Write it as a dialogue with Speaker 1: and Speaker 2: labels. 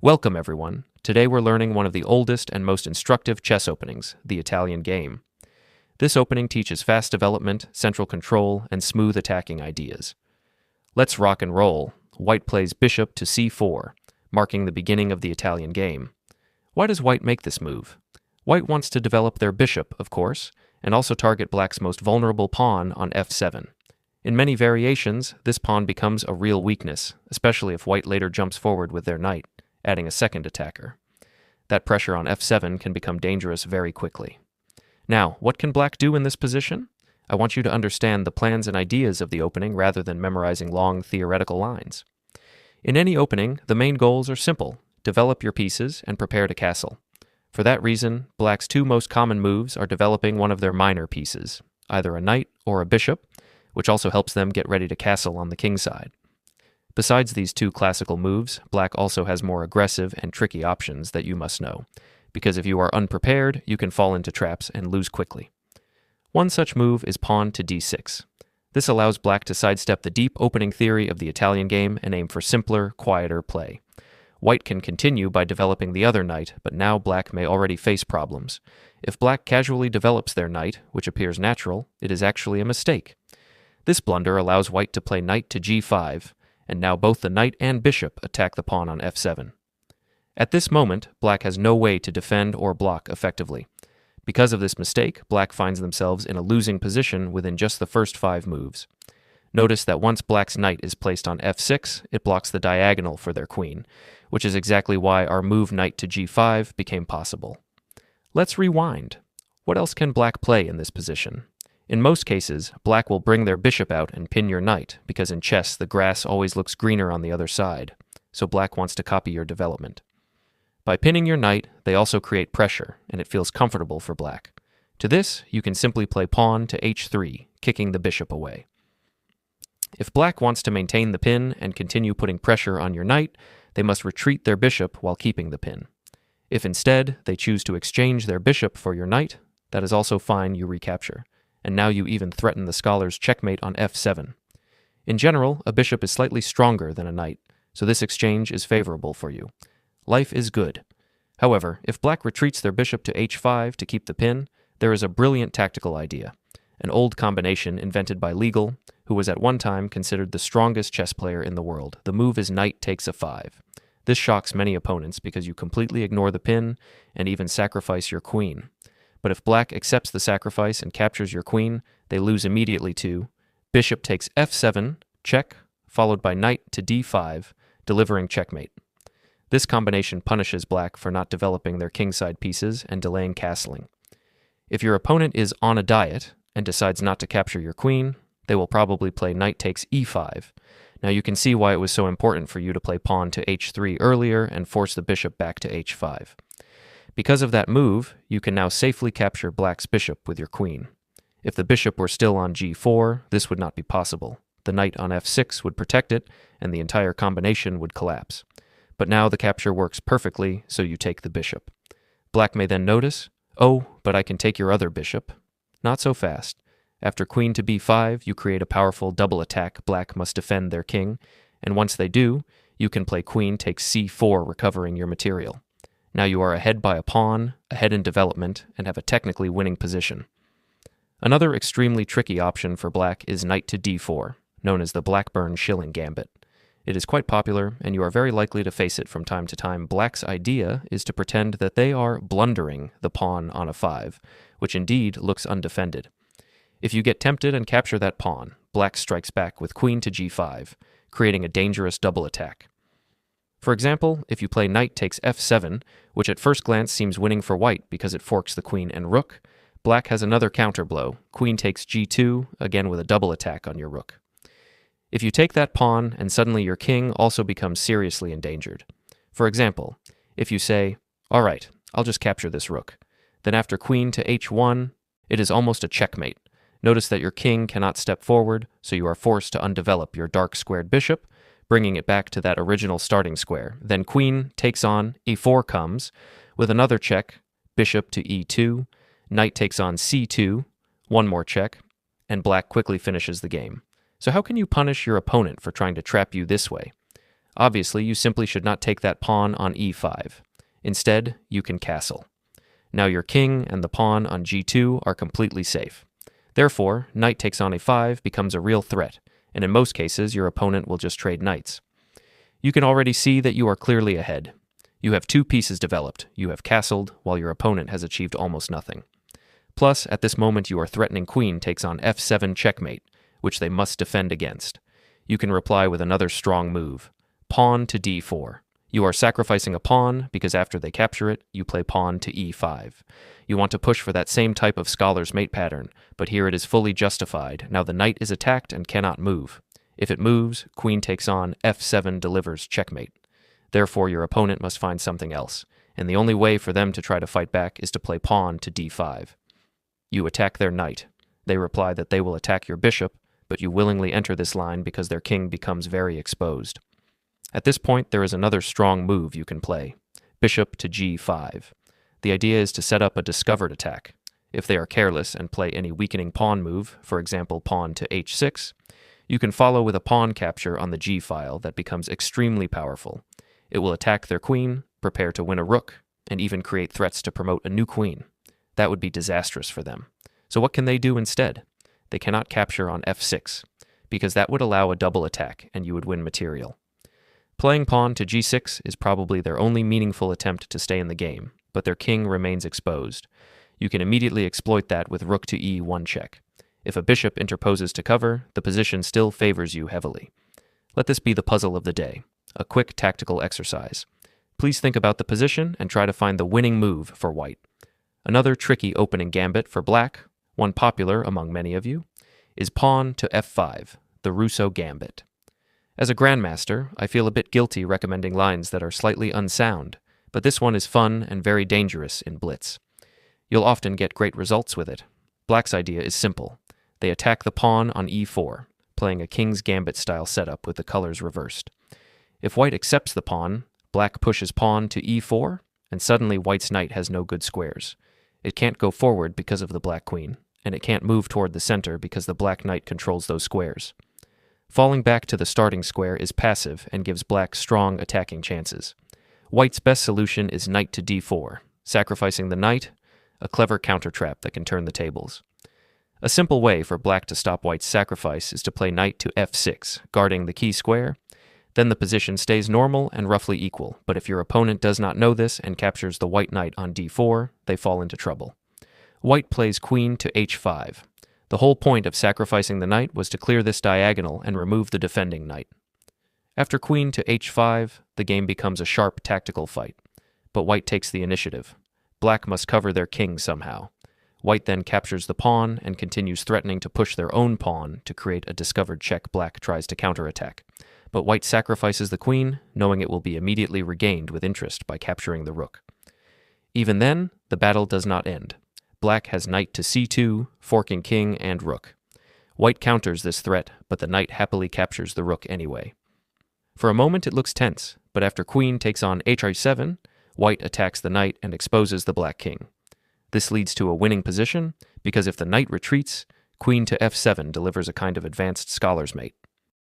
Speaker 1: Welcome, everyone. Today we're learning one of the oldest and most instructive chess openings, the Italian game. This opening teaches fast development, central control, and smooth attacking ideas. Let's rock and roll. White plays bishop to c4, marking the beginning of the Italian game. Why does White make this move? White wants to develop their bishop, of course, and also target Black's most vulnerable pawn on f7. In many variations, this pawn becomes a real weakness, especially if White later jumps forward with their knight, adding a second attacker. That pressure on f7 can become dangerous very quickly. Now, what can Black do in this position? I want you to understand the plans and ideas of the opening rather than memorizing long theoretical lines. In any opening, the main goals are simple: develop your pieces and prepare to castle. For that reason, Black's two most common moves are developing one of their minor pieces, either a knight or a bishop, which also helps them get ready to castle on the king side. Besides these two classical moves, Black also has more aggressive and tricky options that you must know, because if you are unprepared, you can fall into traps and lose quickly. One such move is pawn to d6. This allows Black to sidestep the deep opening theory of the Italian game and aim for simpler, quieter play. White can continue by developing the other knight, but now Black may already face problems. If Black casually develops their knight, which appears natural, it is actually a mistake. This blunder allows White to play knight to g5, and now both the knight and bishop attack the pawn on f7. At this moment, Black has no way to defend or block effectively. Because of this mistake, Black finds themselves in a losing position within just the first 5 moves. Notice that once Black's knight is placed on f6, it blocks the diagonal for their queen, which is exactly why our move knight to g5 became possible. Let's rewind. What else can Black play in this position? In most cases, Black will bring their bishop out and pin your knight, because in chess the grass always looks greener on the other side, so Black wants to copy your development. By pinning your knight, they also create pressure, and it feels comfortable for Black. To this, you can simply play pawn to h3, kicking the bishop away. If Black wants to maintain the pin and continue putting pressure on your knight, they must retreat their bishop while keeping the pin. If instead they choose to exchange their bishop for your knight, that is also fine, you recapture. And now you even threaten the scholar's checkmate on f7. In general, a bishop is slightly stronger than a knight, so this exchange is favorable for you. Life is good. However, if Black retreats their bishop to h5 to keep the pin, there is a brilliant tactical idea, an old combination invented by Legal, who was at one time considered the strongest chess player in the world. The move is knight takes a5. This shocks many opponents because you completely ignore the pin and even sacrifice your queen. But if Black accepts the sacrifice and captures your queen, they lose immediately to bishop takes f7, check, followed by knight to d5, delivering checkmate. This combination punishes Black for not developing their kingside pieces and delaying castling. If your opponent is on a diet and decides not to capture your queen, they will probably play knight takes e5. Now you can see why it was so important for you to play pawn to h3 earlier and force the bishop back to h5. Because of that move, you can now safely capture Black's bishop with your queen. If the bishop were still on g4, this would not be possible. The knight on f6 would protect it, and the entire combination would collapse. But now the capture works perfectly, so you take the bishop. Black may then notice, "Oh, but I can take your other bishop." Not so fast. After queen to b5, you create a powerful double attack. Black must defend their king, and once they do, you can play queen takes c4, recovering your material. Now you are ahead by a pawn, ahead in development, and have a technically winning position. Another extremely tricky option for Black is knight to d4, known as the Blackburne-Schilling gambit. It is quite popular, and you are very likely to face it from time to time. Black's idea is to pretend that they are blundering the pawn on a 5, which indeed looks undefended. If you get tempted and capture that pawn, Black strikes back with queen to g5, creating a dangerous double attack. For example, if you play knight takes f7, which at first glance seems winning for White because it forks the queen and rook, Black has another counterblow, queen takes g2, again with a double attack on your rook. If you take that pawn, and suddenly your king also becomes seriously endangered. For example, if you say, "All right, I'll just capture this rook," then after queen to h1, it is almost a checkmate. Notice that your king cannot step forward, so you are forced to undevelop your dark squared bishop, bringing it back to that original starting square. Then queen takes on, e4 comes, with another check, bishop to e2, knight takes on c2, one more check, and Black quickly finishes the game. So how can you punish your opponent for trying to trap you this way? Obviously, you simply should not take that pawn on e5. Instead, you can castle. Now your king and the pawn on g2 are completely safe. Therefore, knight takes on a5 becomes a real threat, and in most cases your opponent will just trade knights. You can already see that you are clearly ahead. You have two pieces developed. You have castled, while your opponent has achieved almost nothing. Plus, at this moment you are threatening queen takes on f7 checkmate, which they must defend against. You can reply with another strong move. Pawn to d4. You are sacrificing a pawn because after they capture it, you play pawn to e5. You want to push for that same type of scholar's mate pattern, but here it is fully justified. Now the knight is attacked and cannot move. If it moves, queen takes on f7 delivers checkmate. Therefore, your opponent must find something else, and the only way for them to try to fight back is to play pawn to d5. You attack their knight. They reply that they will attack your bishop, but you willingly enter this line because their king becomes very exposed. At this point, there is another strong move you can play, bishop to g5. The idea is to set up a discovered attack. If they are careless and play any weakening pawn move, for example pawn to h6, you can follow with a pawn capture on the g-file that becomes extremely powerful. It will attack their queen, prepare to win a rook, and even create threats to promote a new queen. That would be disastrous for them. So what can they do instead? They cannot capture on f6, because that would allow a double attack and you would win material. Playing pawn to g6 is probably their only meaningful attempt to stay in the game, but their king remains exposed. You can immediately exploit that with rook to e1 check. If a bishop interposes to cover, the position still favors you heavily. Let this be the puzzle of the day, a quick tactical exercise. Please think about the position and try to find the winning move for white. Another tricky opening gambit for black, one popular among many of you, is pawn to f5, the Russo gambit. As a grandmaster, I feel a bit guilty recommending lines that are slightly unsound, but this one is fun and very dangerous in blitz. You'll often get great results with it. Black's idea is simple. They attack the pawn on e4, playing a king's gambit style setup with the colors reversed. If white accepts the pawn, black pushes pawn to e4, and suddenly white's knight has no good squares. It can't go forward because of the black queen, and it can't move toward the center because the black knight controls those squares. Falling back to the starting square is passive and gives black strong attacking chances. White's best solution is knight to d4, sacrificing the knight, a clever counter trap that can turn the tables. A simple way for black to stop white's sacrifice is to play knight to f6, guarding the key square. Then the position stays normal and roughly equal, but if your opponent does not know this and captures the white knight on d4, they fall into trouble. White plays queen to h5. The whole point of sacrificing the knight was to clear this diagonal and remove the defending knight. After queen to h5, the game becomes a sharp tactical fight, but white takes the initiative. Black must cover their king somehow. White then captures the pawn and continues threatening to push their own pawn to create a discovered check black tries to counterattack. But white sacrifices the queen, knowing it will be immediately regained with interest by capturing the rook. Even then, the battle does not end. Black has knight to c2, forking king and rook. White counters this threat, but the knight happily captures the rook anyway. For a moment it looks tense, but after queen takes on h7, white attacks the knight and exposes the black king. This leads to a winning position, because if the knight retreats, queen to f7 delivers a kind of advanced scholar's mate.